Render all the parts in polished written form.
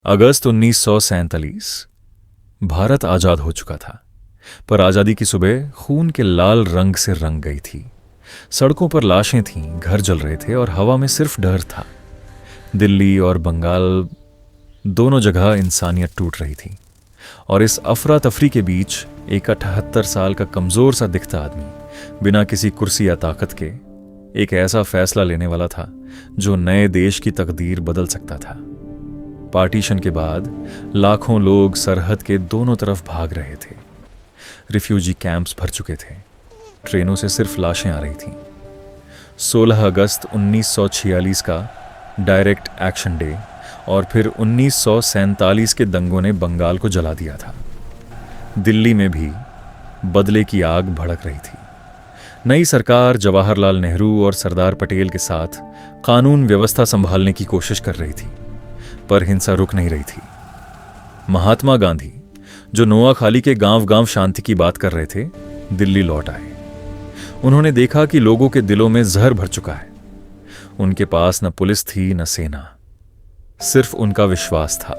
अगस्त 1947 भारत आजाद हो चुका था। पर आजादी की सुबह खून के लाल रंग से रंग गई थी। सड़कों पर लाशें थीं, घर जल रहे थे और हवा में सिर्फ डर था। दिल्ली और बंगाल दोनों जगह इंसानियत टूट रही थी। और इस अफरा तफरी के बीच एक 78 साल का कमजोर सा दिखता आदमी बिना किसी कुर्सी या ताकत के एक ऐसा फैसला लेने वाला था जो नए देश की तकदीर बदल सकता था। पार्टीशन के बाद लाखों लोग सरहद के दोनों तरफ भाग रहे थे। रिफ्यूजी कैंप्स भर चुके थे। ट्रेनों से सिर्फ लाशें आ रही थीं। 16 अगस्त 1946 का डायरेक्ट एक्शन डे और फिर 1947 के दंगों ने बंगाल को जला दिया था। दिल्ली में भी बदले की आग भड़क रही थी। नई सरकार जवाहरलाल नेहरू और सरदार पटेल के साथ कानून व्यवस्था संभालने की कोशिश कर रही थी, पर हिंसा रुक नहीं रही थी। महात्मा गांधी, जो नोआखाली के गांव गांव शांति की बात कर रहे थे, दिल्ली लौट आए। उन्होंने देखा कि लोगों के दिलों में जहर भर चुका है। उनके पास न पुलिस थी न सेना, सिर्फ उनका विश्वास था।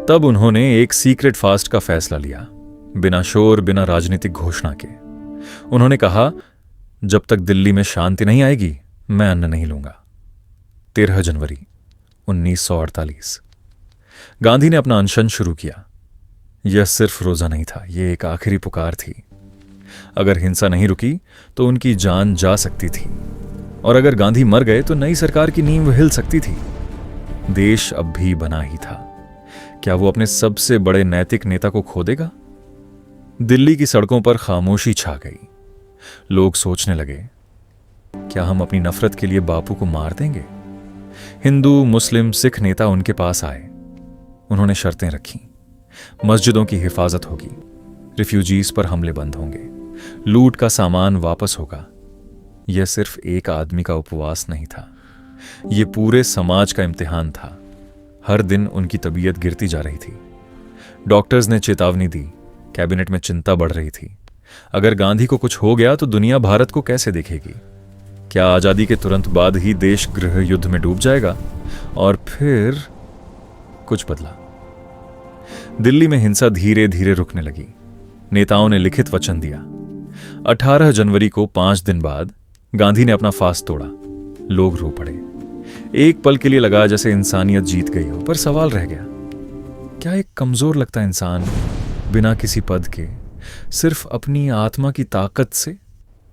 तब उन्होंने एक सीक्रेट फास्ट का फैसला लिया, बिना शोर, बिना राजनीतिक घोषणा के। उन्होंने कहा, जब तक दिल्ली में शांति नहीं आएगी मैं अन्न नहीं लूंगा। 13 जनवरी 1948 गांधी ने अपना अनशन शुरू किया। यह सिर्फ रोजा नहीं था, यह एक आखिरी पुकार थी। अगर हिंसा नहीं रुकी तो उनकी जान जा सकती थी, और अगर गांधी मर गए तो नई सरकार की नींव हिल सकती थी। देश अब भी बना ही था। क्या वो अपने सबसे बड़े नैतिक नेता को खो देगा? दिल्ली की सड़कों पर खामोशी छा गई। लोग सोचने लगे, क्या हम अपनी नफरत के लिए बापू को मार देंगे? हिंदू, मुस्लिम, सिख नेता उनके पास आए। उन्होंने शर्तें रखी। मस्जिदों की हिफाजत होगी, रिफ्यूजीज पर हमले बंद होंगे, लूट का सामान वापस होगा। यह सिर्फ एक आदमी का उपवास नहीं था, यह पूरे समाज का इम्तिहान था। हर दिन उनकी तबीयत गिरती जा रही थी। डॉक्टर्स ने चेतावनी दी, कैबिनेट में चिंता बढ़ रही थी। अगर गांधी को कुछ हो गया तो दुनिया भारत को कैसे देखेगी? क्या आजादी के तुरंत बाद ही देश गृह युद्ध में डूब जाएगा? और फिर कुछ बदला। दिल्ली में हिंसा धीरे धीरे रुकने लगी। नेताओं ने लिखित वचन दिया। 18 जनवरी को 5 दिन बाद गांधी ने अपना फास्ट तोड़ा। लोग रो पड़े। एक पल के लिए लगा जैसे इंसानियत जीत गई हो, पर सवाल रह गया, क्या एक कमजोर लगता इंसान बिना किसी पद के, सिर्फ अपनी आत्मा की ताकत से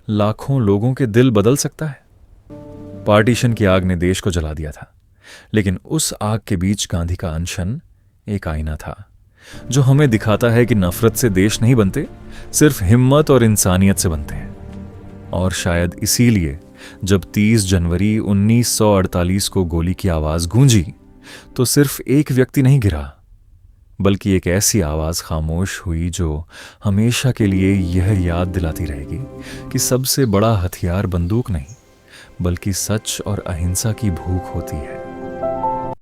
लाखों लोगों के दिल बदल सकता है? पार्टीशन की आग ने देश को जला दिया था, लेकिन उस आग के बीच गांधी का अनशन एक आईना था जो हमें दिखाता है कि नफरत से देश नहीं बनते, सिर्फ हिम्मत और इंसानियत से बनते हैं। और शायद इसीलिए जब 30 जनवरी 1948 को गोली की आवाज गूंजी तो सिर्फ एक व्यक्ति नहीं गिरा, बल्कि एक ऐसी आवाज खामोश हुई जो हमेशा के लिए यह याद दिलाती रहेगी कि सबसे बड़ा हथियार बंदूक नहीं, बल्कि सच और अहिंसा की भूख होती है।